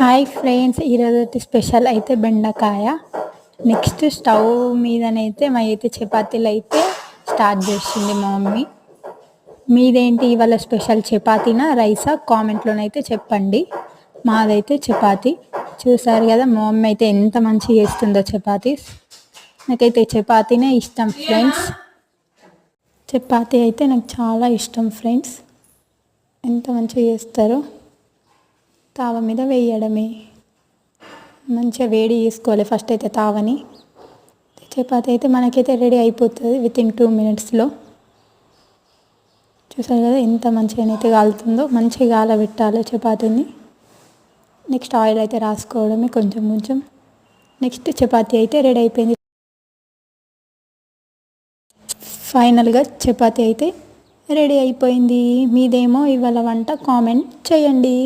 Hi friends, ఈరోజు special అయితే బెండకాయ. నెక్స్ట్ స్టవ్ మీదనైతే మా అయితే చపాతీలు అయితే స్టార్ట్ చేసింది మా మమ్మీ. మీదేంటి ఇవాళ స్పెషల్? చపాతీనా రైసా? కామెంట్లోనైతే చెప్పండి. మాదైతే చపాతీ. చూసారు కదా మా మమ్మీ అయితే ఎంత మంచిగా చేస్తుందో చపాతీ. నాకైతే చపాతీనే ఇష్టం ఫ్రెండ్స్. చపాతీ అయితే నాకు చాలా ఇష్టం ఫ్రెండ్స్. ఎంత మంచిగా చేస్తారో. తావ మీద వేయడమే, మంచిగా వేడి చేసుకోవాలి ఫస్ట్ అయితే తావని. చపాతీ అయితే మనకైతే రెడీ అయిపోతుంది వితిన్ 2 minutesలో. చూసారు కదా ఎంత మంచిగా అయితే కాలుతుందో. మంచిగా కాలబెట్టాలి చపాతీని. నెక్స్ట్ ఆయిల్ అయితే రాసుకోవడమే కొంచెం కొంచెం. నెక్స్ట్ చపాతీ అయితే రెడీ అయిపోయింది. ఫైనల్గా చపాతీ అయితే రెడీ అయిపోయింది. మీదేమో ఇవాళ వంట కామెంట్ చేయండి.